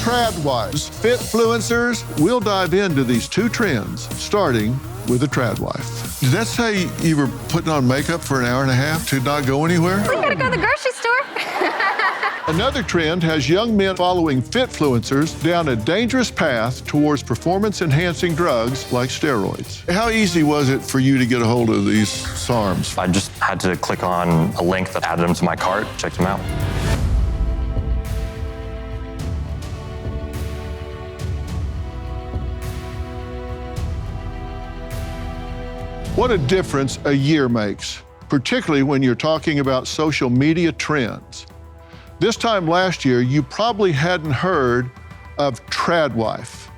Tradwives, Fitfluencers. We'll dive into these two trends, starting with a Tradwife. Did that say you were putting on makeup for an hour and a half to not go anywhere? We gotta go to the grocery store. Another trend has young men following Fitfluencers down a dangerous path towards performance-enhancing drugs like steroids. How easy was it for you to get a hold of these SARMs? I just had to click on a link that added them to my cart, checked them out. What a difference a year makes, particularly when you're talking about social media trends. This time last year, you probably hadn't heard of Tradwife,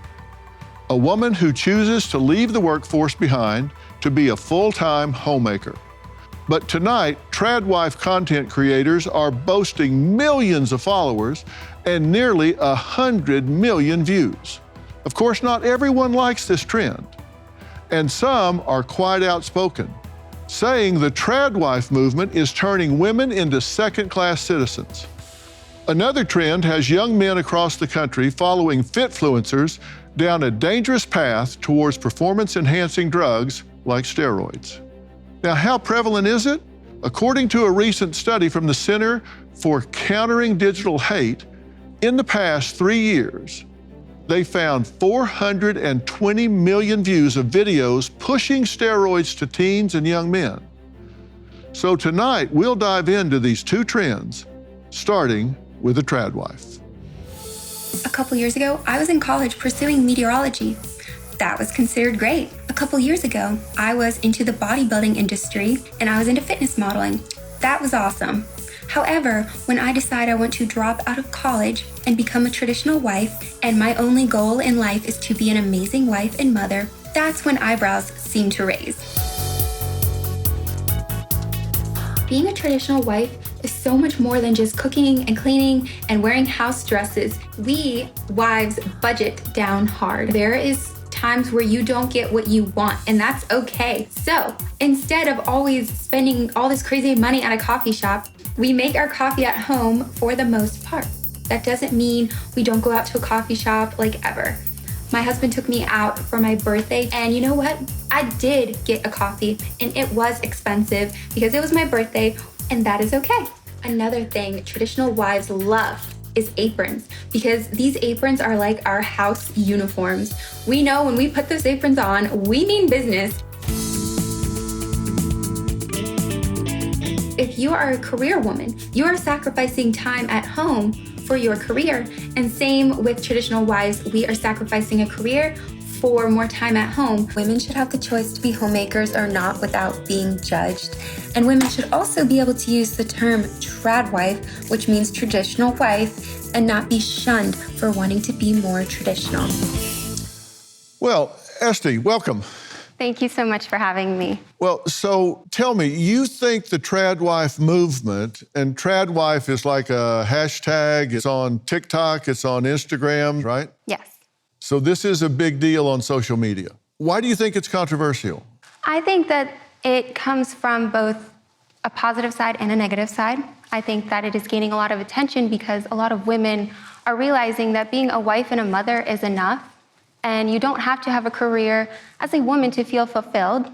a woman who chooses to leave the workforce behind to be a full-time homemaker. But tonight, Tradwife content creators are boasting millions of followers and nearly 100 million views. Of course, not everyone likes this trend, and some are quite outspoken, saying the Tradwife movement is turning women into second-class citizens. Another trend has young men across the country following Fitfluencers down a dangerous path towards performance-enhancing drugs like steroids. Now, how prevalent is it? According to a recent study from the Center for Countering Digital Hate, in the past 3 years, they found 420 million views of videos pushing steroids to teens and young men. So tonight, we'll dive into these two trends, starting with a Tradwife. A couple years ago, I was in college pursuing meteorology. That was considered great. A couple years ago, I was into the bodybuilding industry and I was into fitness modeling. That was awesome. However, when I decide I want to drop out of college and become a traditional wife, and my only goal in life is to be an amazing wife and mother, that's when eyebrows seem to raise. Being a traditional wife is so much more than just cooking and cleaning and wearing house dresses. We wives budget down hard. There is times where you don't get what you want, and that's okay. So instead of always spending all this crazy money at a coffee shop, we make our coffee at home for the most part. That doesn't mean we don't go out to a coffee shop like ever. My husband took me out for my birthday, and you know what? I did get a coffee, and it was expensive because it was my birthday, and that is okay. Another thing traditional wives love is aprons, because these aprons are like our house uniforms. We know when we put those aprons on, we mean business. If you are a career woman, you are sacrificing time at home for your career. And same with traditional wives, we are sacrificing a career for more time at home. Women should have the choice to be homemakers or not without being judged. And women should also be able to use the term Tradwife, which means traditional wife, and not be shunned for wanting to be more traditional. Well, Esty, welcome. Thank you so much for having me. Well, so tell me, you think the Tradwife movement, and Tradwife is like a hashtag, it's on TikTok, it's on Instagram, right? Yes. So this is a big deal on social media. Why do you think it's controversial? I think that it comes from both a positive side and a negative side. I think that it is gaining a lot of attention because a lot of women are realizing that being a wife and a mother is enough, and you don't have to have a career as a woman to feel fulfilled.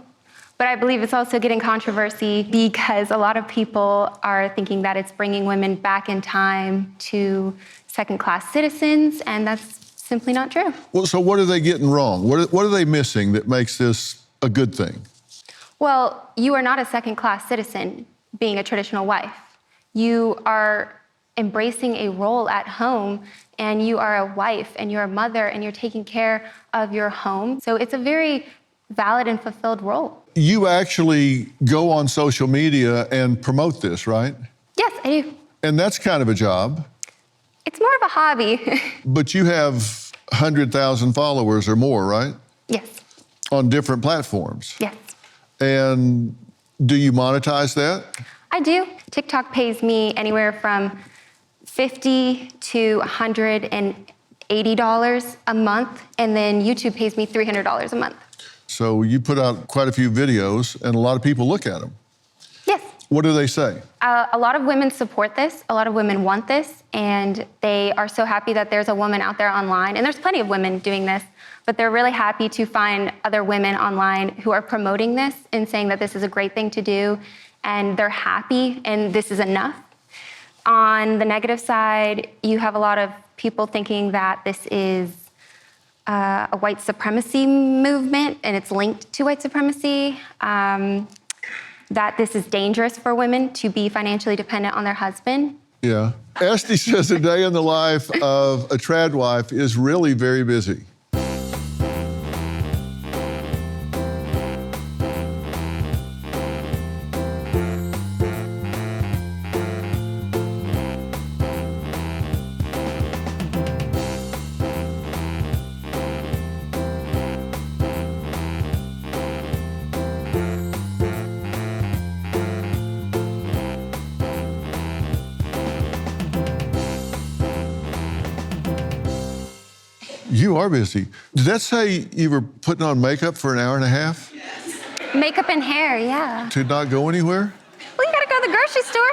But I believe it's also getting controversy because a lot of people are thinking that it's bringing women back in time to second-class citizens, and that's simply not true. Well, so what are they getting wrong? What are they missing that makes this a good thing? Well, you are not a second-class citizen being a traditional wife. You are embracing a role at home, and you are a wife, and you're a mother, and you're taking care of your home. So it's a very valid and fulfilled role. You actually go on social media and promote this, right? Yes, I do. And that's kind of a job. It's more of a hobby. But you have 100,000 followers or more, right? Yes. On different platforms. Yes. And do you monetize that? I do. TikTok pays me anywhere from $50 to $180 a month, and then YouTube pays me $300 a month. So you put out quite a few videos, and a lot of people look at them. Yes. What do they say? A lot of women support this. A lot of women want this, and they are so happy that there's a woman out there online. And there's plenty of women doing this, but they're really happy to find other women online who are promoting this and saying that this is a great thing to do, and they're happy, and this is enough. On the negative side, you have a lot of people thinking that this is a white supremacy movement, and it's linked to white supremacy. That this is dangerous for women to be financially dependent on their husband. Yeah. Esty says a day in the life of a trad wife is really very busy. You are busy. Did that say you were putting on makeup for an hour and a half? Makeup and hair, yeah. To not go anywhere? Well, you gotta go to the grocery store.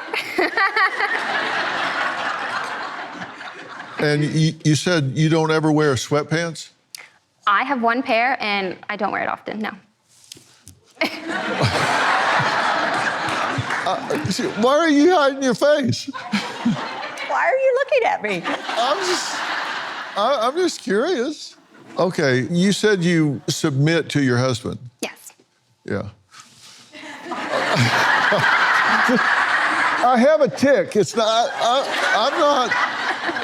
And you said you don't ever wear sweatpants? I have one pair, and I don't wear it often, no. Why are you hiding your face? Why are you looking at me? I'm just curious. Okay, you said you submit to your husband. Yes. Yeah. I have a tick. It's not.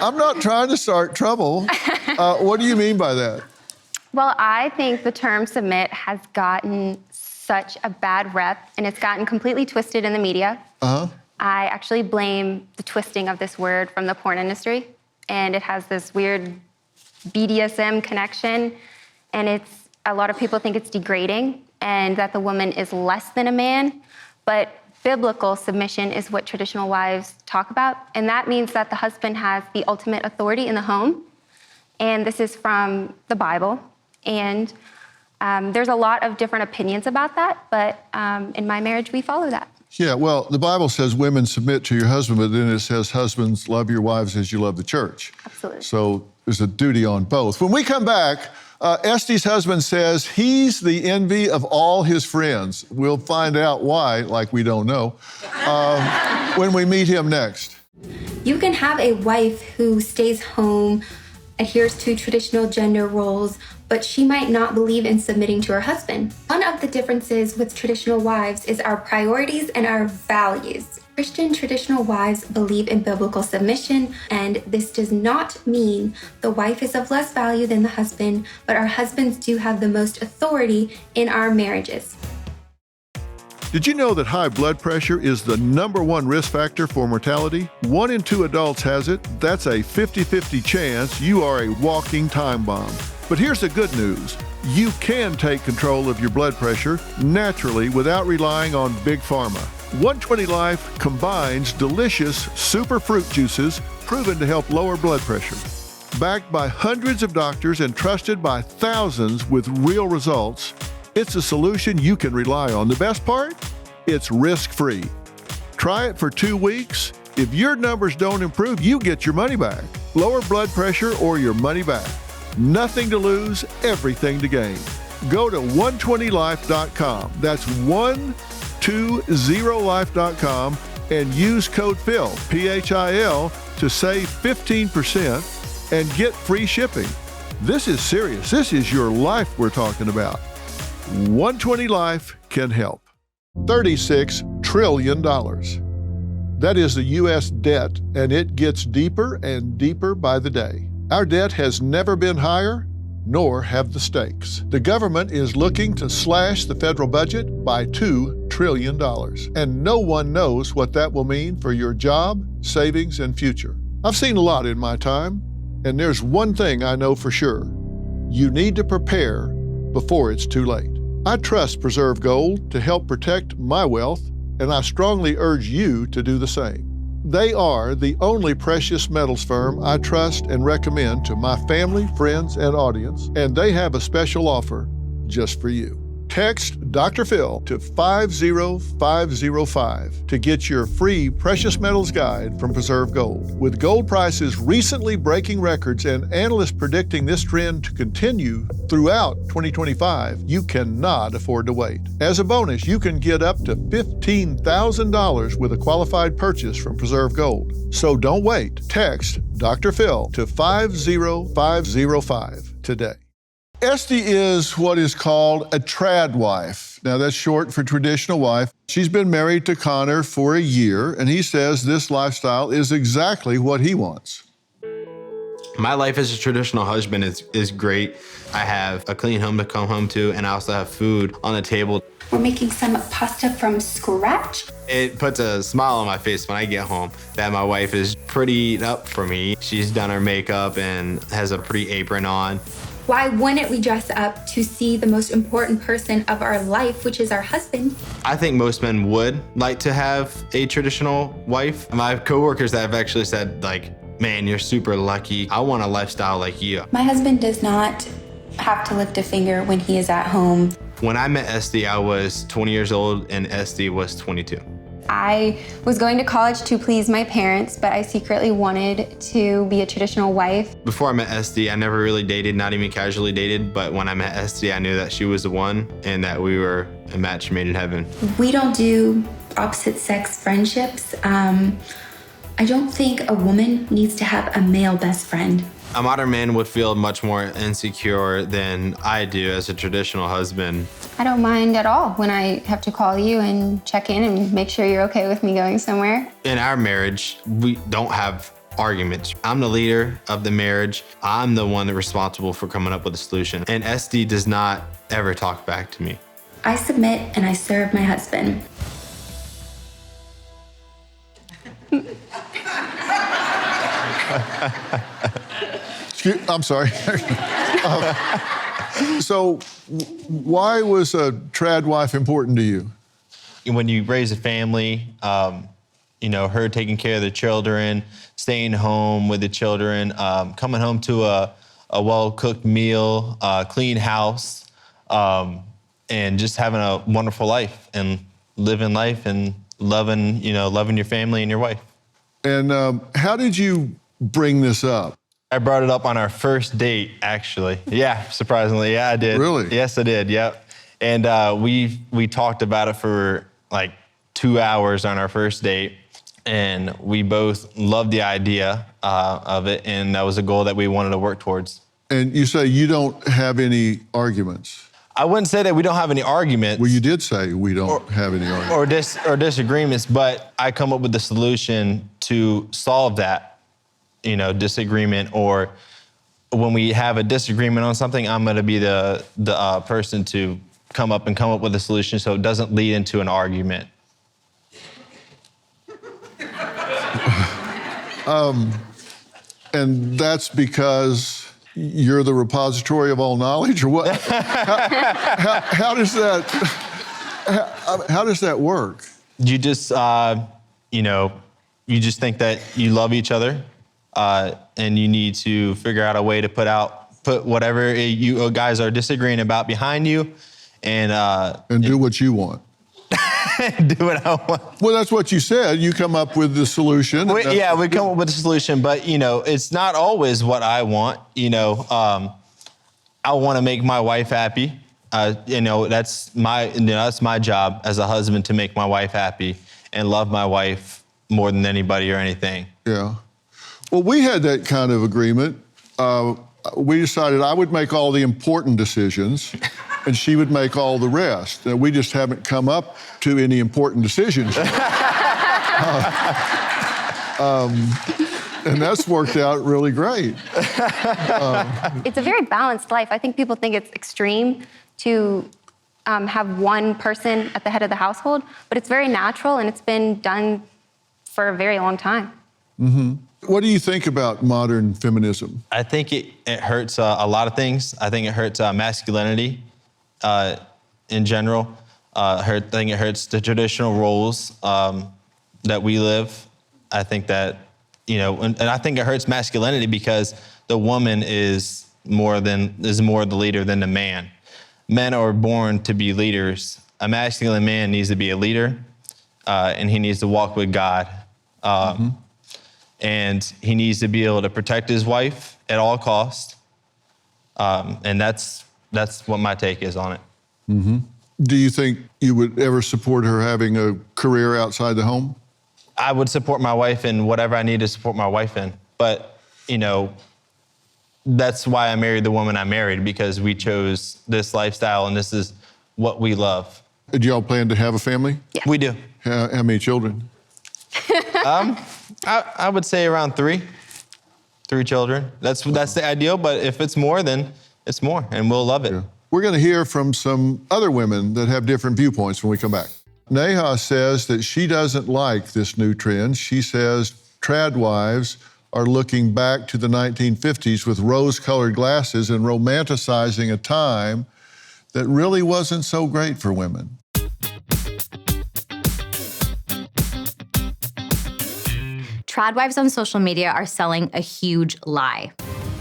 I'm not trying to start trouble. What do you mean by that? Well, I think the term submit has gotten such a bad rep, and it's gotten completely twisted in the media. Uh-huh. I actually blame the twisting of this word from the porn industry, and it has this weird BDSM connection, and a lot of people think it's degrading and that the woman is less than a man, but biblical submission is what traditional wives talk about, and that means that the husband has the ultimate authority in the home, and this is from the Bible, and there's a lot of different opinions about that, but in my marriage, we follow that. Yeah, well, the Bible says women submit to your husband, but then it says husbands love your wives as you love the church. Absolutely. So there's a duty on both. When we come back, Esty's husband says he's the envy of all his friends. We'll find out why, like we don't know, when we meet him next. You can have a wife who stays home, adheres to traditional gender roles, but she might not believe in submitting to her husband. One of the differences with traditional wives is our priorities and our values. Christian traditional wives believe in biblical submission, and this does not mean the wife is of less value than the husband, but our husbands do have the most authority in our marriages. Did you know that high blood pressure is the #1 risk factor for mortality? 1 in 2 adults has it. That's a 50-50 chance you are a walking time bomb. But here's the good news. You can take control of your blood pressure naturally without relying on Big Pharma. 120 Life combines delicious super fruit juices proven to help lower blood pressure. Backed by hundreds of doctors and trusted by thousands with real results, it's a solution you can rely on. The best part? It's risk-free. Try it for 2 weeks. If your numbers don't improve, you get your money back. Lower blood pressure or your money back. Nothing to lose, everything to gain. Go to 120life.com. That's 120life.com and use code PHIL, P-H-I-L, to save 15% and get free shipping. This is serious. This is your life we're talking about. 120 Life can help. $36 trillion. That is the U.S. debt, and it gets deeper and deeper by the day. Our debt has never been higher, nor have the stakes. The government is looking to slash the federal budget by $2 trillion, and no one knows what that will mean for your job, savings, and future. I've seen a lot in my time, and there's one thing I know for sure. You need to prepare before it's too late. I trust Preserve Gold to help protect my wealth, and I strongly urge you to do the same. They are the only precious metals firm I trust and recommend to my family, friends, and audience, and they have a special offer just for you. Text Dr. Phil to 50505 to get your free Precious Metals Guide from Preserve Gold. With gold prices recently breaking records and analysts predicting this trend to continue throughout 2025, you cannot afford to wait. As a bonus, you can get up to $15,000 with a qualified purchase from Preserve Gold. So don't wait. Text Dr. Phil to 50505 today. Esty is what is called a trad wife. Now, that's short for traditional wife. She's been married to Connor for a year, and he says this lifestyle is exactly what he wants. My life as a traditional husband is great. I have a clean home to come home to, and I also have food on the table. We're making some pasta from scratch. It puts a smile on my face when I get home that my wife is prettied up for me. She's done her makeup and has a pretty apron on. Why wouldn't we dress up to see the most important person of our life, which is our husband? I think most men would like to have a traditional wife. My coworkers that have actually said, like, man, you're super lucky. I want a lifestyle like you. My husband does not have to lift a finger when he is at home. When I met Esty, I was 20 years old and Esty was 22. I was going to college to please my parents, but I secretly wanted to be a traditional wife. Before I met Esty, I never really dated, not even casually dated, but when I met Esty, I knew that she was the one and that we were a match made in heaven. We don't do opposite sex friendships. I don't think a woman needs to have a male best friend. A modern man would feel much more insecure than I do as a traditional husband. I don't mind at all when I have to call you and check in and make sure you're okay with me going somewhere. In our marriage, we don't have arguments. I'm the leader of the marriage. I'm the one that's responsible for coming up with a solution. And Esty does not ever talk back to me. I submit and I serve my husband. I'm sorry. So why was a trad wife important to you? When you raise a family, her taking care of the children, staying home with the children, coming home to a well-cooked meal, clean house, and just having a wonderful life and living life and loving your family and your wife. And how did you bring this up? I brought it up on our first date, actually. Yeah, surprisingly, yeah, I did. Really? Yes, I did. Yep. And we talked about it for like 2 hours on our first date, and we both loved the idea of it, and that was a goal that we wanted to work towards. And you say you don't have any arguments. I wouldn't say that we don't have any arguments. Well, you did say we don't have any arguments. Or disagreements, but I come up with the solution to solve that, disagreement. Or when we have a disagreement on something, I'm going to be the person to come up with a solution so it doesn't lead into an argument. And that's because you're the repository of all knowledge, or what? How does that work? You just, you just think that you love each other, and you need to figure out a way to put whatever you guys are disagreeing about behind you, and do what you want. Do what I want. Well, that's what you said. You come up with the solution. We come up with a solution, but it's not always what I want. I want to make my wife happy. That's my job as a husband, to make my wife happy and love my wife more than anybody or anything. Yeah. Well, we had that kind of agreement. We decided I would make all the important decisions and she would make all the rest. We just haven't come up to any important decisions. And that's worked out really great. It's a very balanced life. I think people think it's extreme to have one person at the head of the household, but it's very natural and it's been done for a very long time. Mm-hmm. What do you think about modern feminism? I think it hurts a lot of things. I think it hurts masculinity in general. I think it hurts the traditional roles that we live. I think that, and I think it hurts masculinity because the woman is more the leader than the man. men are born to be leaders. A masculine man needs to be a leader, and he needs to walk with God. And he needs to be able to protect his wife at all costs. And that's what my take is on it. Do you think you would ever support her having a career outside the home? I would support my wife in whatever I need to support my wife in. But, you know, that's why I married the woman I married, because we chose this lifestyle and this is what we love. Do y'all plan to have a family? Yeah. We do. How many children? I would say around 3 children. That's the ideal, but if it's more, then it's more, and we'll love it. Yeah. We're going to hear from some other women that have different viewpoints when we come back. Neha says that she doesn't like this new trend. She says trad wives are looking back to the 1950s with rose-colored glasses and romanticizing a time that really wasn't so great for women. Trad wives on social media are selling a huge lie.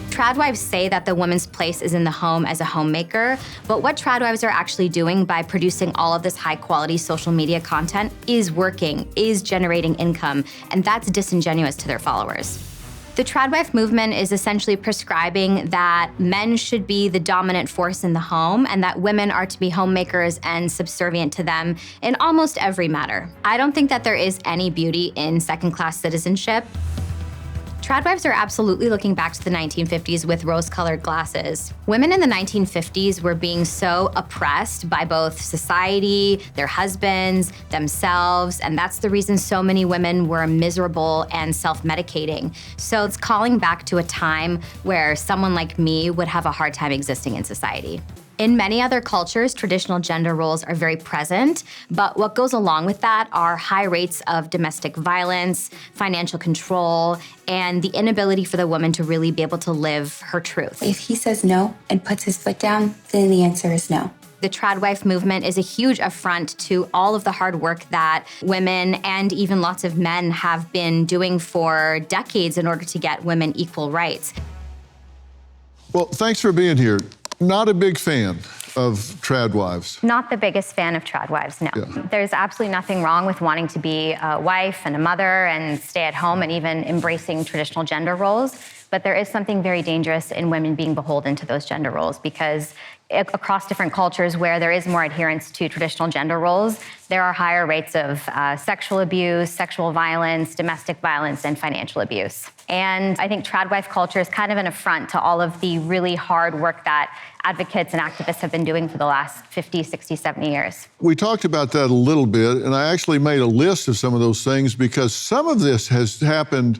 Trad wives say that the woman's place is in the home as a homemaker, but what trad wives are actually doing by producing all of this high-quality social media content is working, is generating income, and that's disingenuous to their followers. The trad wife movement is essentially prescribing that men should be the dominant force in the home and that women are to be homemakers and subservient to them in almost every matter. I don't think that there is any beauty in second-class citizenship. Trad wives are absolutely looking back to the 1950s with rose-colored glasses. Women in the 1950s were being so oppressed by both society, their husbands, themselves, and that's the reason so many women were miserable and self-medicating. So it's calling back to a time where someone like me would have a hard time existing in society. In many other cultures, traditional gender roles are very present, but what goes along with that are high rates of domestic violence, financial control, and the inability for the woman to really be able to live her truth. If he says no and puts his foot down, then the answer is no. The trad wife movement is a huge affront to all of the hard work that women and even lots of men have been doing for decades in order to get women equal rights. Well, thanks for being here. Not a big fan of trad wives. Not the biggest fan of trad wives, no. Yeah. There's absolutely nothing wrong with wanting to be a wife and a mother and stay at home and even embracing traditional gender roles. But there is something very dangerous in women being beholden to those gender roles, because across different cultures where there is more adherence to traditional gender roles, there are higher rates of sexual abuse, sexual violence, domestic violence, and financial abuse. And I think trad wife culture is kind of an affront to all of the really hard work that advocates and activists have been doing for the last 50, 60, 70 years. We talked about that a little bit, and I actually made a list of some of those things because some of this has happened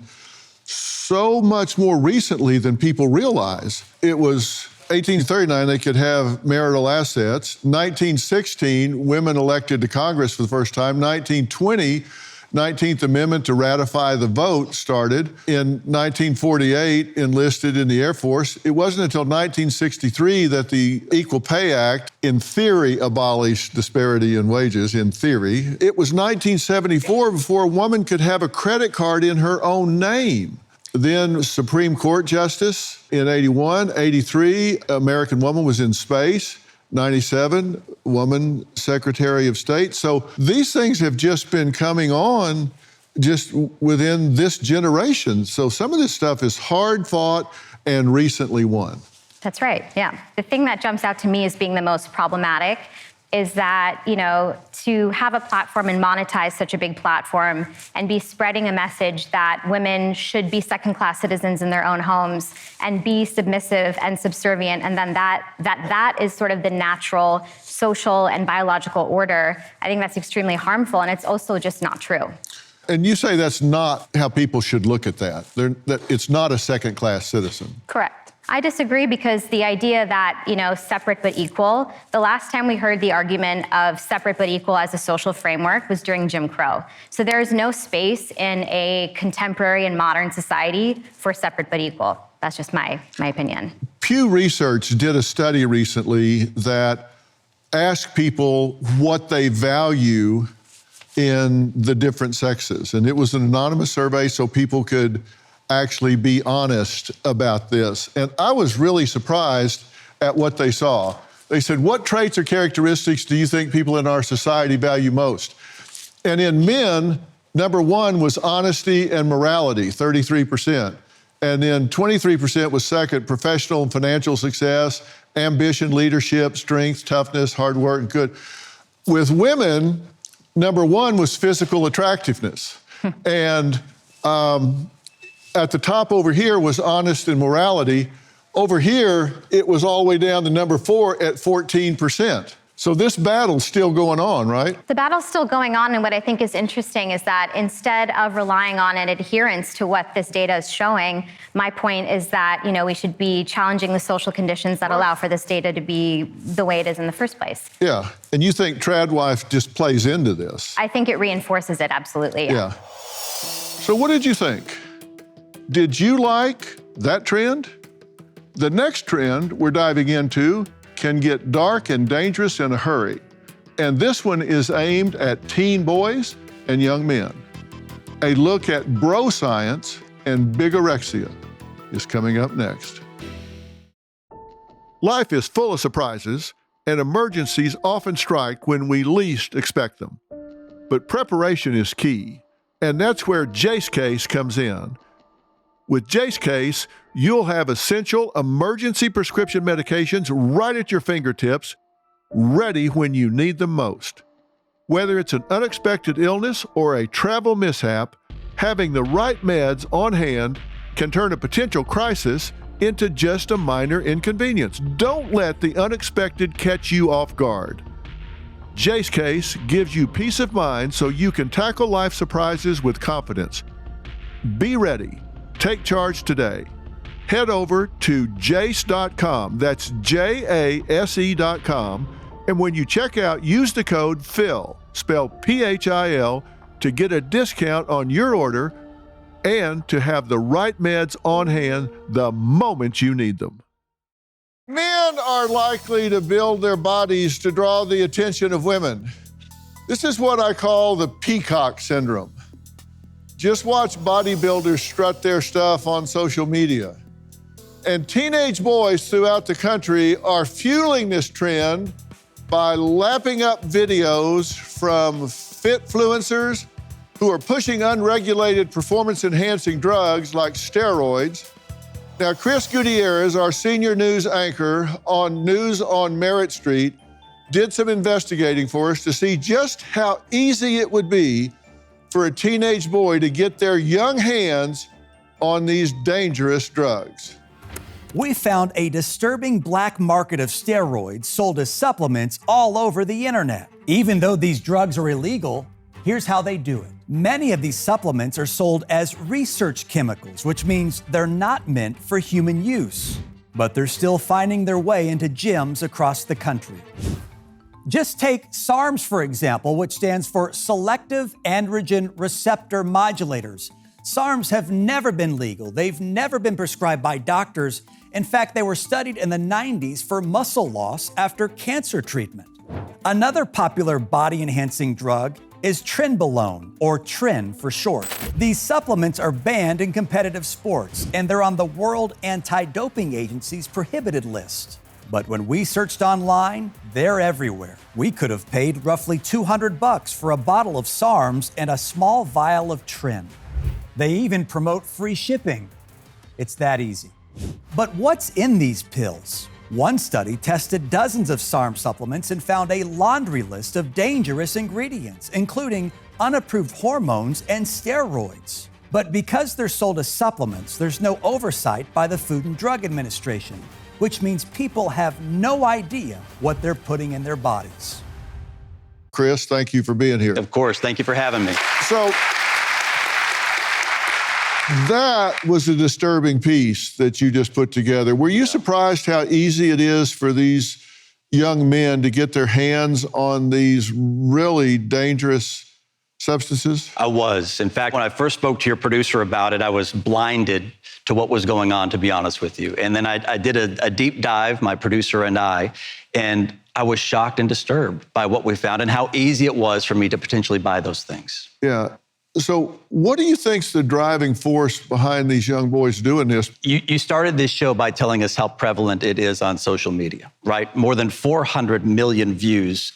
so much more recently than people realize. It was 1839, they could have marital assets. 1916, women elected to Congress for the first time. 1920, 19th Amendment to ratify the vote started. In 1948, enlisted in the Air Force. It wasn't until 1963 that the Equal Pay Act, in theory, abolished disparity in wages, in theory. It was 1974 before a woman could have a credit card in her own name. Then Supreme Court Justice in 81, 83, American woman was in space. 97, woman Secretary of State. So these things have just been coming on just within this generation. So some of this stuff is hard fought and recently won. That's right, yeah. The thing that jumps out to me as being the most problematic is that, you know, to have a platform and monetize such a big platform and be spreading a message that women should be second-class citizens in their own homes and be submissive and subservient, and then that is sort of the natural social and biological order. I think that's extremely harmful, and it's also just not true. And you say that's not how people should look at that. That it's not a second-class citizen. Correct. I disagree, because the idea that, you know, separate but equal, the last time we heard the argument of separate but equal as a social framework was during Jim Crow. So there is no space in a contemporary and modern society for separate but equal. That's just my opinion. Pew Research did a study recently that asked people what they value in the different sexes. And it was an anonymous survey so people could actually be honest about this. And I was really surprised at what they saw. They said, what traits or characteristics do you think people in our society value most? And in men, number one was honesty and morality, 33%. And then 23% was second, professional and financial success, ambition, leadership, strength, toughness, hard work, and good. With women, number one was physical attractiveness. And at the top over here was honest and morality. Over here, it was all the way down to number 4 at 14%. So this battle's still going on, right? The battle's still going on, and what I think is interesting is that instead of relying on an adherence to what this data is showing, my point is that, we should be challenging the social conditions that allow for this data to be the way it is in the first place. Yeah, and you think TradWife just plays into this? I think it reinforces it, absolutely. Yeah. So what did you think? Did you like that trend? The next trend we're diving into can get dark and dangerous in a hurry. And this one is aimed at teen boys and young men. A look at bro science and bigorexia is coming up next. Life is full of surprises, and emergencies often strike when we least expect them. But preparation is key, and that's where Jase Case comes in. With Jase Case, you'll have essential emergency prescription medications right at your fingertips, ready when you need them most. Whether it's an unexpected illness or a travel mishap, having the right meds on hand can turn a potential crisis into just a minor inconvenience. Don't let the unexpected catch you off guard. Jase Case gives you peace of mind so you can tackle life surprises with confidence. Be ready. Take charge today. Head over to jase.com, that's JASE.com, and when you check out, use the code PHIL, spelled PHIL, to get a discount on your order and to have the right meds on hand the moment you need them. Men are likely to build their bodies to draw the attention of women. This is what I call the peacock syndrome. Just watch bodybuilders strut their stuff on social media. And teenage boys throughout the country are fueling this trend by lapping up videos from fitfluencers who are pushing unregulated performance-enhancing drugs like steroids. Now, Chris Gutierrez, our senior news anchor on News on Merritt Street, did some investigating for us to see just how easy it would be for a teenage boy to get their young hands on these dangerous drugs. We found a disturbing black market of steroids sold as supplements all over the internet. Even though these drugs are illegal, here's how they do it. Many of these supplements are sold as research chemicals, which means they're not meant for human use. But they're still finding their way into gyms across the country. Just take SARMs, for example, which stands for Selective Androgen Receptor Modulators. SARMs have never been legal. They've never been prescribed by doctors. In fact, they were studied in the 90s for muscle loss after cancer treatment. Another popular body-enhancing drug is Trenbolone, or Tren for short. These supplements are banned in competitive sports, and they're on the World Anti-Doping Agency's prohibited list. But when we searched online, they're everywhere. We could have paid roughly $200 for a bottle of SARMs and a small vial of Tren. They even promote free shipping. It's that easy. But what's in these pills? One study tested dozens of SARM supplements and found a laundry list of dangerous ingredients, including unapproved hormones and steroids. But because they're sold as supplements, there's no oversight by the Food and Drug Administration, which means people have no idea what they're putting in their bodies. Chris, thank you for being here. Of course, thank you for having me. So that was a disturbing piece that you just put together. Were you surprised how easy it is for these young men to get their hands on these really dangerous substances? I was. In fact, when I first spoke to your producer about it, I was blinded to what was going on, to be honest with you. And then I did a deep dive, my producer and I was shocked and disturbed by what we found and how easy it was for me to potentially buy those things. Yeah. So what do you think's the driving force behind these young boys doing this? You started this show by telling us how prevalent it is on social media, right? More than 400 million views.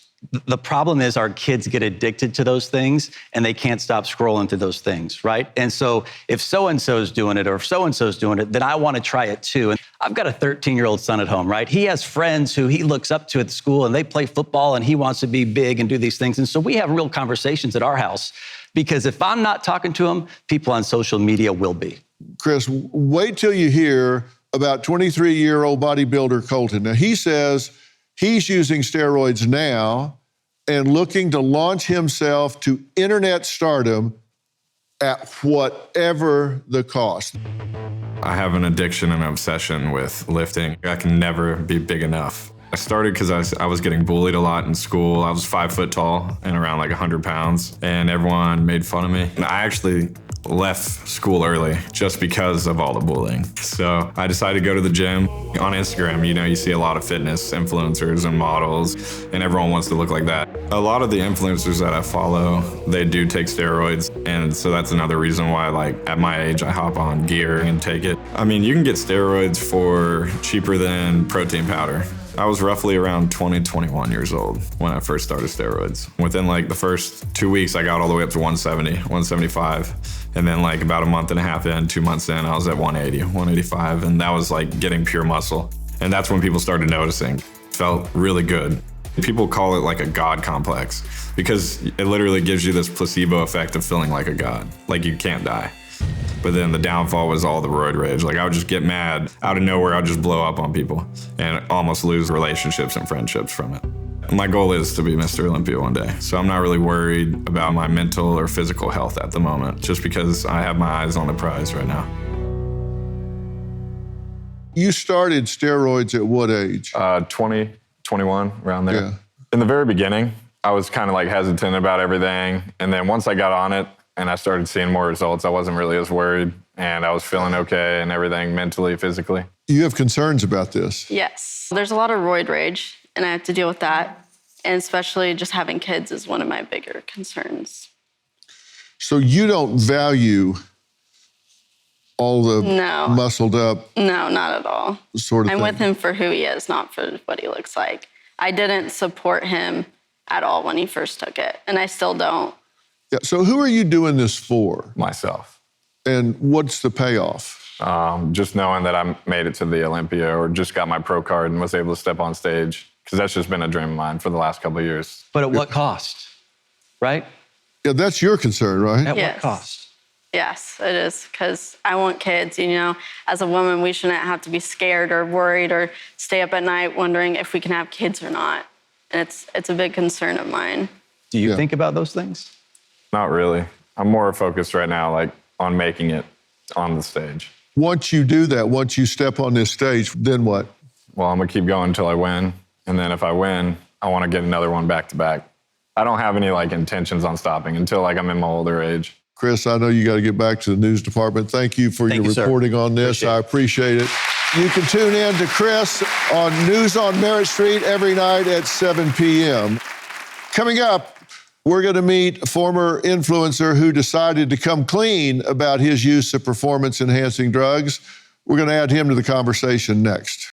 The problem is our kids get addicted to those things and they can't stop scrolling to those things, right? And so if so-and-so's doing it or if so-and-so's doing it, then I want to try it too. And I've got a 13-year-old son at home, right? He has friends who he looks up to at school and they play football and he wants to be big and do these things. And so we have real conversations at our house because if I'm not talking to him, people on social media will be. Chris, wait till you hear about 23-year-old bodybuilder Colton. Now, he says he's using steroids now and looking to launch himself to internet stardom at whatever the cost. I have an addiction and obsession with lifting. I can never be big enough. I started because I was getting bullied a lot in school. I was 5 foot tall and around like 100 pounds, and everyone made fun of me. And I actually left school early just because of all the bullying. So I decided to go to the gym. On Instagram, you see a lot of fitness influencers and models, and everyone wants to look like that. A lot of the influencers that I follow, they do take steroids, and so that's another reason why, like, at my age, I hop on gear and take it. I mean, you can get steroids for cheaper than protein powder. I was roughly around 20, 21 years old when I first started steroids. Within like the first 2 weeks, I got all the way up to 170, 175. And then like about a month and a half in, 2 months in, I was at 180, 185. And that was like getting pure muscle. And that's when people started noticing. Felt really good. People call it like a God complex because it literally gives you this placebo effect of feeling like a God, like you can't die. But then the downfall was all the roid rage. Like I would just get mad out of nowhere. I'd just blow up on people and almost lose relationships and friendships from it. My goal is to be Mr. Olympia one day. So I'm not really worried about my mental or physical health at the moment, just because I have my eyes on the prize right now. You started steroids at what age? 20, 21, around there. Yeah. In the very beginning, I was kind of like hesitant about everything. And then once I got on it, and I started seeing more results, I wasn't really as worried, and I was feeling okay and everything mentally, physically. You have concerns about this? Yes. There's a lot of roid rage, and I have to deal with that. And especially just having kids is one of my bigger concerns. So you don't value all the muscled up? No, not at all. Sort of I'm thing. with him for who he is, not for what he looks like. I didn't support him at all when he first took it, and I still don't. Yeah. So who are you doing this for? Myself. And what's the payoff? Just knowing that I made it to the Olympia or just got my pro card and was able to step on stage, because that's just been a dream of mine for the last couple of years. But at what cost, right? Yeah, that's your concern, right? At what cost? Yes, it is, because I want kids. As a woman, we shouldn't have to be scared or worried or stay up at night wondering if we can have kids or not. And it's a big concern of mine. Do you think about those things? Not really. I'm more focused right now, like, on making it on the stage. Once you do that, once you step on this stage, then what? Well, I'm gonna keep going until I win. And then if I win, I wanna get another one back to back. I don't have any intentions on stopping until I'm in my older age. Chris, I know you got to get back to the news department. Thank you for your reporting on this. I appreciate it. You can tune in to Chris on News on Merritt Street every night at 7 p.m. Coming up, we're going to meet a former influencer who decided to come clean about his use of performance-enhancing drugs. We're going to add him to the conversation next.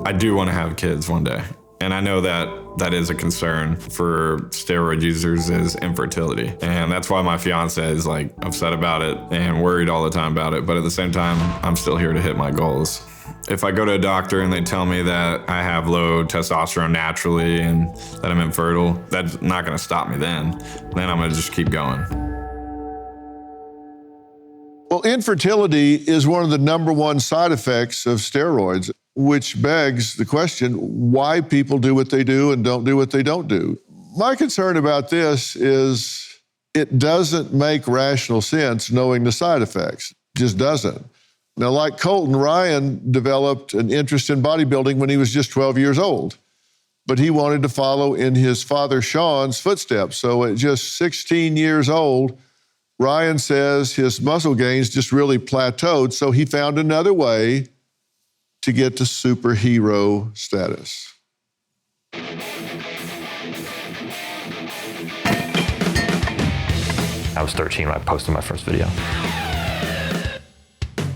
I do want to have kids one day. And I know that is a concern for steroid users is infertility. And that's why my fiance is upset about it and worried all the time about it. But at the same time, I'm still here to hit my goals. If I go to a doctor and they tell me that I have low testosterone naturally and that I'm infertile, that's not going to stop me then. Then I'm going to just keep going. Well, infertility is one of the number one side effects of steroids, which begs the question why people do what they do and don't do what they don't do. My concern about this is it doesn't make rational sense knowing the side effects. It just doesn't. Now, like Colton, Ryan developed an interest in bodybuilding when he was just 12 years old, but he wanted to follow in his father Sean's footsteps. So at just 16 years old, Ryan says his muscle gains just really plateaued, so he found another way to get to superhero status. I was 13 when I posted my first video.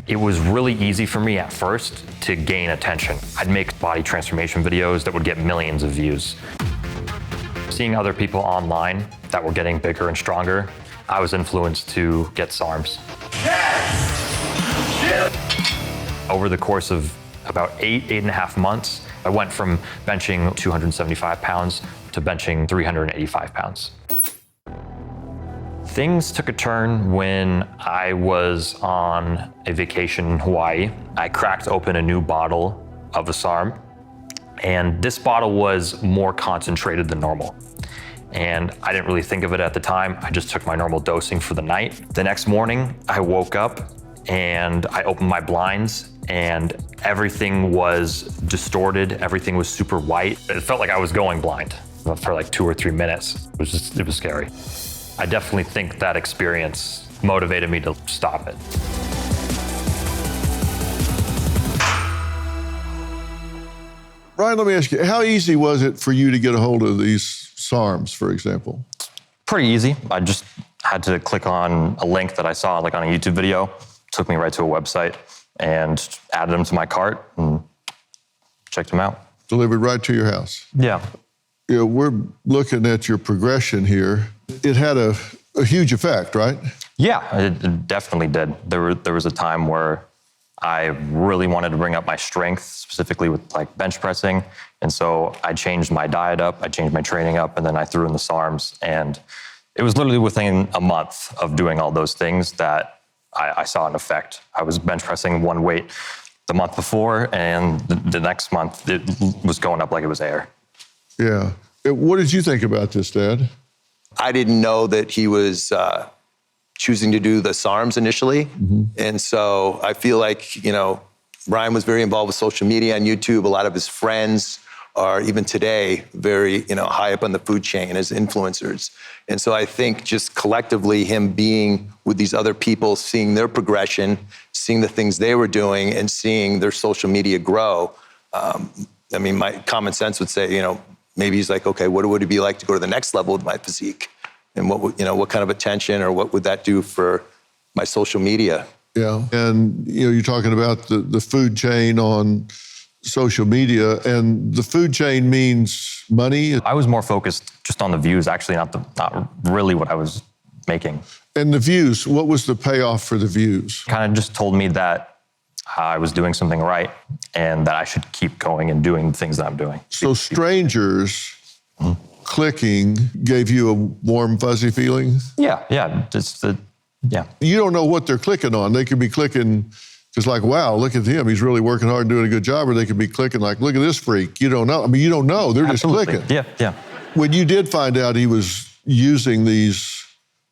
It was really easy for me at first to gain attention. I'd make body transformation videos that would get millions of views. Seeing other people online that were getting bigger and stronger, I was influenced to get SARMs. Over the course of about 8.5 months, I went from benching 275 pounds to benching 385 pounds. Things took a turn when I was on a vacation in Hawaii. I cracked open a new bottle of a SARM, and this bottle was more concentrated than normal. And I didn't really think of it at the time. I just took my normal dosing for the night. The next morning, I woke up and I opened my blinds and everything was distorted. Everything was super white. It felt like I was going blind for like 2 or 3 minutes. It was scary. I definitely think that experience motivated me to stop it. Ryan, let me ask you, how easy was it for you to get a hold of these SARMs, for example? Pretty easy. I just had to click on a link that I saw like on a YouTube video, took me right to a website, and added them to my cart and checked them out. Delivered right to your house? Yeah. You know, we're looking at your progression here. It had a huge effect, right? Yeah, it definitely did. There was a time where I really wanted to bring up my strength, specifically with like bench pressing. And so I changed my diet up, I changed my training up, and then I threw in the SARMs. And it was literally within a month of doing all those things that I saw an effect. I was bench pressing one weight the month before, and the next month it was going up like it was air. Yeah. What did you think about this, Dad? I didn't know that he was choosing to do the SARMs initially. Mm-hmm. And so I feel like, you know, Ryan was very involved with social media on YouTube. A lot of his friends are even today very, you know, high up on the food chain as influencers. And so I think just collectively him being with these other people, seeing their progression, seeing the things they were doing and seeing their social media grow. I mean, my common sense would say, you know, maybe he's like, okay, what would it be like to go to the next level with my physique? And what kind of attention or what would that do for my social media? Yeah, and you know, you're talking about the food chain on social media, and the food chain means money. I was more focused just on the views, actually, not really what I was making. And the views, what was the payoff for the views? Kind of just told me that I was doing something right and that I should keep going and doing the things that I'm doing. So strangers clicking gave you a warm, fuzzy feeling? Yeah. Yeah. You don't know what they're clicking on. They could be clicking just like, wow, look at him. He's really working hard and doing a good job. Or they could be clicking like, look at this freak. You don't know. I mean, you don't know. They're Absolutely. just clicking. Yeah. When you did find out he was using these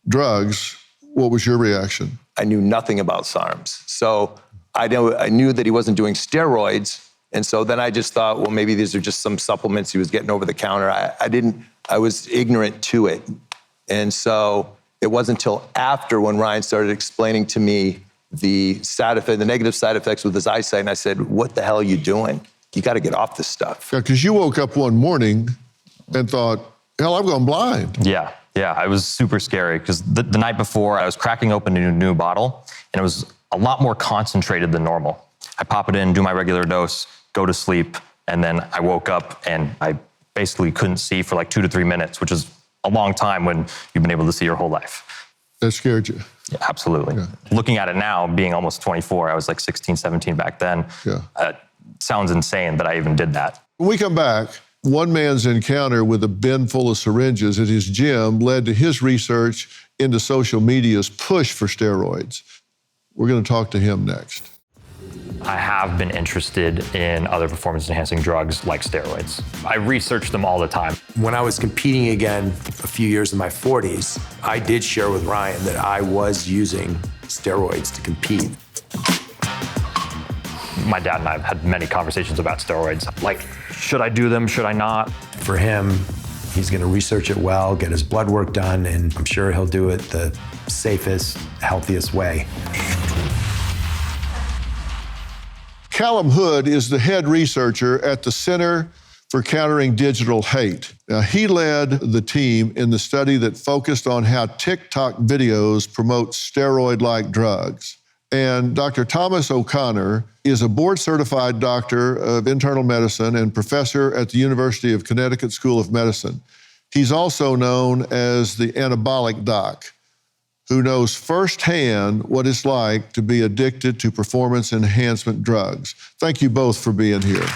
drugs, what was your reaction? I knew nothing about SARMs. So I knew that he wasn't doing steroids. And so then I just thought, well, maybe these are just some supplements he was getting over the counter. I was ignorant to it. And so it wasn't until after when Ryan started explaining to me the negative side effects with his eyesight, and I said, what the hell are you doing? You got to get off this stuff. Yeah, because you woke up one morning and thought, hell, I've gone blind. Yeah. It was super scary because the night before I was cracking open a new bottle and it was a lot more concentrated than normal. I pop it in, do my regular dose, go to sleep, and then I woke up and I basically couldn't see for like 2 to 3 minutes, which is a long time when you've been able to see your whole life. That scared you? Yeah, absolutely. Yeah. Looking at it now, being almost 24, I was like 16, 17 back then. Yeah. Sounds insane that I even did that. When we come back, one man's encounter with a bin full of syringes at his gym led to his research into social media's push for steroids. We're going to talk to him next. I have been interested in other performance-enhancing drugs like steroids. I research them all the time. When I was competing again a few years in my 40s, I did share with Ryan that I was using steroids to compete. My dad and I have had many conversations about steroids. Like, should I do them? Should I not? For him, he's going to research it well, get his blood work done, and I'm sure he'll do it the safest, healthiest way. Callum Hood is the head researcher at the Center for Countering Digital Hate. Now, he led the team in the study that focused on how TikTok videos promote steroid-like drugs. And Dr. Thomas O'Connor is a board-certified doctor of internal medicine and professor at the University of Connecticut School of Medicine. He's also known as the anabolic doc, who knows firsthand what it's like to be addicted to performance enhancement drugs. Thank you both for being here.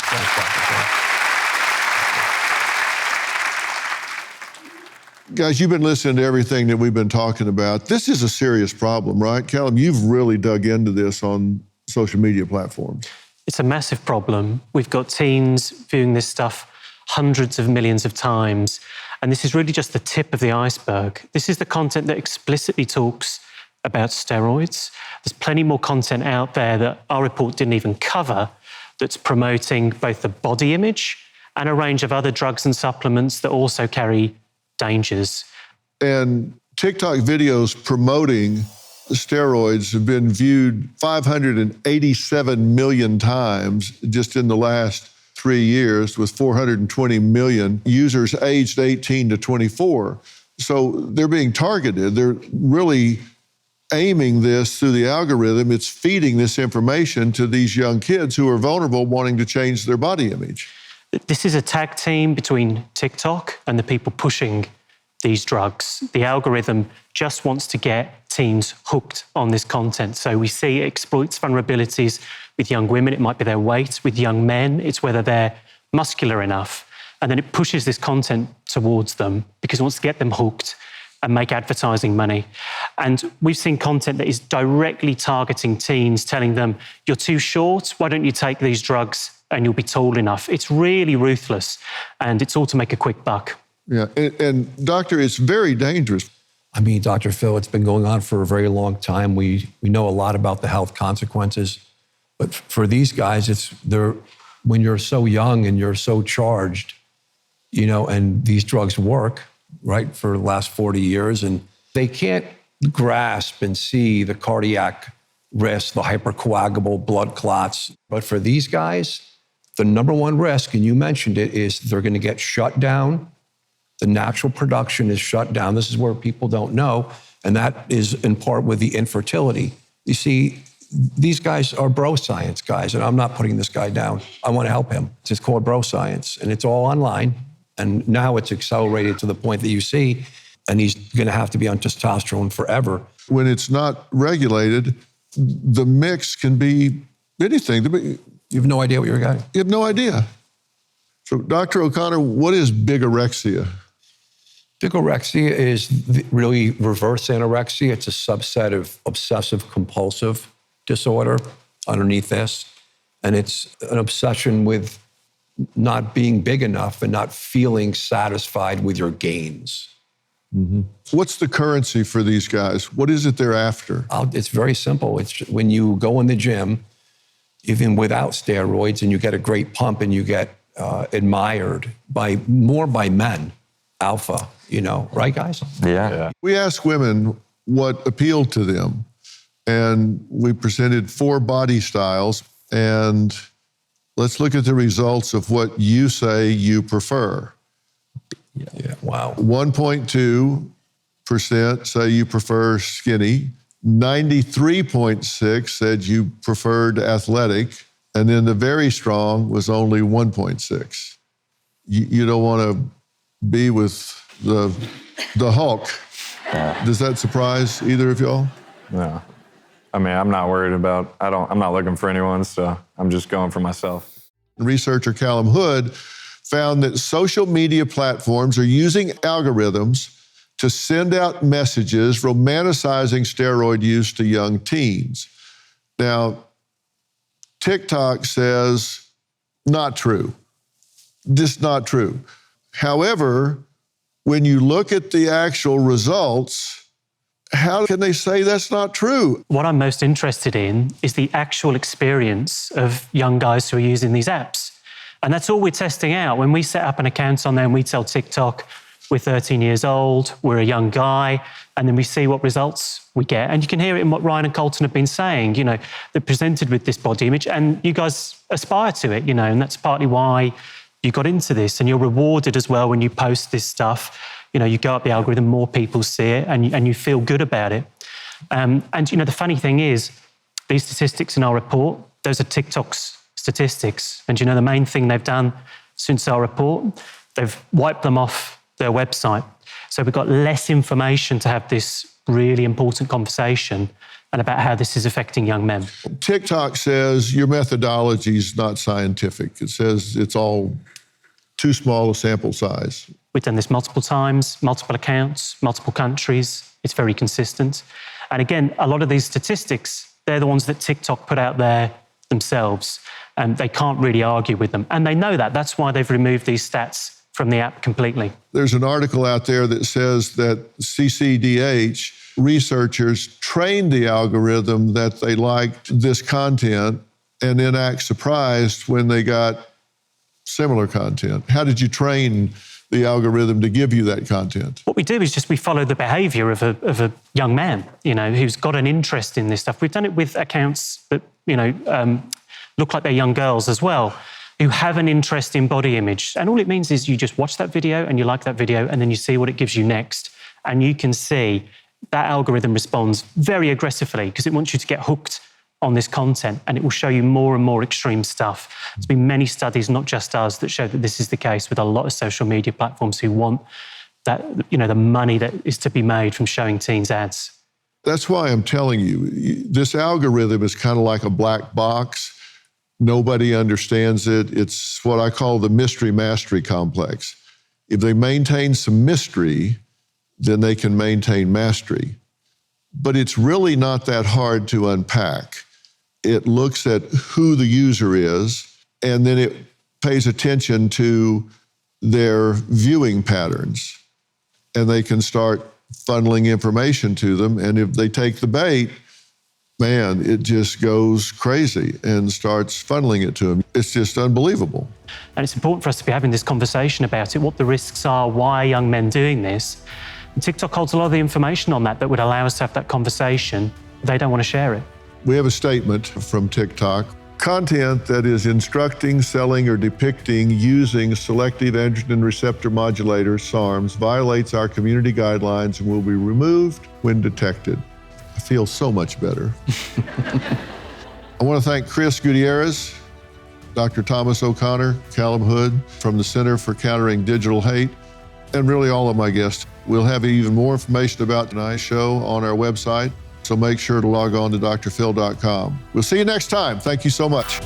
Guys, you've been listening to everything that we've been talking about. This is a serious problem, right? Callum, you've really dug into this on social media platforms. It's a massive problem. We've got teens viewing this stuff hundreds of millions of times, and this is really just the tip of the iceberg. This is the content that explicitly talks about steroids. There's plenty more content out there that our report didn't even cover that's promoting both the body image and a range of other drugs and supplements that also carry dangers. And TikTok videos promoting steroids have been viewed 587 million times just in the last 3 years, with 420 million users aged 18 to 24. So they're being targeted. They're really aiming this through the algorithm. It's feeding this information to these young kids who are vulnerable, wanting to change their body image. This is a tag team between TikTok and the people pushing these drugs. The algorithm just wants to get teens hooked on this content. So we see it exploits vulnerabilities with young women. It might be their weight. With young men, it's whether they're muscular enough. And then it pushes this content towards them because it wants to get them hooked and make advertising money. And we've seen content that is directly targeting teens, telling them, you're too short, why don't you take these drugs and you'll be tall enough. It's really ruthless, and it's all to make a quick buck. Yeah, and doctor, it's very dangerous. I mean, Dr. Phil, it's been going on for a very long time. We know a lot about the health consequences, but for these guys, when you're so young and you're so charged, you know, and these drugs work, right, for the last 40 years, and they can't grasp and see the cardiac risk, the hypercoagulable blood clots. But for these guys, the number one risk, and you mentioned it, is they're going to get shut down. The natural production is shut down. This is where people don't know, and that is in part with the infertility. You see, these guys are bro science guys, and I'm not putting this guy down. I want to help him. It's just called bro science, and it's all online. And now it's accelerated to the point that you see, and he's going to have to be on testosterone forever. When it's not regulated, the mix can be anything. You have no idea what you're getting. You have no idea. So, Dr. O'Connor, what is bigorexia? Bigorexia is really reverse anorexia. It's a subset of obsessive compulsive disorder underneath this. And it's an obsession with not being big enough and not feeling satisfied with your gains. Mm-hmm. What's the currency for these guys? What is it they're after? It's very simple. It's when you go in the gym, even without steroids, and you get a great pump and you get admired more by men, alpha, you know, right, guys? Yeah. We asked women what appealed to them, and we presented 4 body styles, and let's look at the results of what you say you prefer. Yeah. Wow. 1.2% say you prefer skinny. 93.6 said you preferred athletic. And then the very strong was only 1.6. You don't want to be with the Hulk. Does that surprise either of y'all? No. I mean, I'm not worried about, I'm not looking for anyone, so I'm just going for myself. Researcher Callum Hood found that social media platforms are using algorithms to send out messages romanticizing steroid use to young teens. Now, TikTok says, not true. Just not true. However, when you look at the actual results, how can they say that's not true? What I'm most interested in is the actual experience of young guys who are using these apps. And that's all we're testing out. When we set up an account on there and we tell TikTok, we're 13 years old, we're a young guy, and then we see what results we get. And you can hear it in what Ryan and Colton have been saying, you know, they're presented with this body image and you guys aspire to it, you know, and that's partly why you got into this, and you're rewarded as well when you post this stuff. You know, you go up the algorithm, more people see it, and you feel good about it. And you know, the funny thing is, these statistics in our report, those are TikTok's statistics. And you know, the main thing they've done since our report, they've wiped them off their website. So we've got less information to have this really important conversation and about how this is affecting young men. TikTok says your methodology is not scientific. It says it's all too small a sample size. We've done this multiple times, multiple accounts, multiple countries. It's very consistent. And again, a lot of these statistics, they're the ones that TikTok put out there themselves, and they can't really argue with them. And they know that. That's why they've removed these stats from the app completely. There's an article out there that says that CCDH researchers trained the algorithm that they liked this content and then act surprised when they got similar content. How did you train the algorithm to give you that content? What we do is just we follow the behaviour of a young man, you know, who's got an interest in this stuff. We've done it with accounts that, you know, look like they're young girls as well, who have an interest in body image. And all it means is you just watch that video and you like that video and then you see what it gives you next. And you can see that algorithm responds very aggressively because it wants you to get hooked on this content, and it will show you more and more extreme stuff. There's been many studies, not just us, that show that this is the case with a lot of social media platforms who want that, you know, the money that is to be made from showing teens ads. That's why I'm telling you, this algorithm is kind of like a black box. Nobody understands it. It's what I call the mystery mastery complex. If they maintain some mystery, then they can maintain mastery. But it's really not that hard to unpack. It looks at who the user is, and then it pays attention to their viewing patterns. And they can start funneling information to them. And if they take the bait, man, it just goes crazy and starts funneling it to them. It's just unbelievable. And it's important for us to be having this conversation about it, what the risks are, why are young men doing this. And TikTok holds a lot of the information on that would allow us to have that conversation. They don't want to share it. We have a statement from TikTok. Content that is instructing, selling, or depicting using selective androgen receptor modulators, SARMs, violates our community guidelines and will be removed when detected. I feel so much better. I want to thank Chris Gutierrez, Dr. Thomas O'Connor, Callum Hood from the Center for Countering Digital Hate, and really all of my guests. We'll have even more information about tonight's show on our website, so make sure to log on to drphil.com. We'll see you next time. Thank you so much.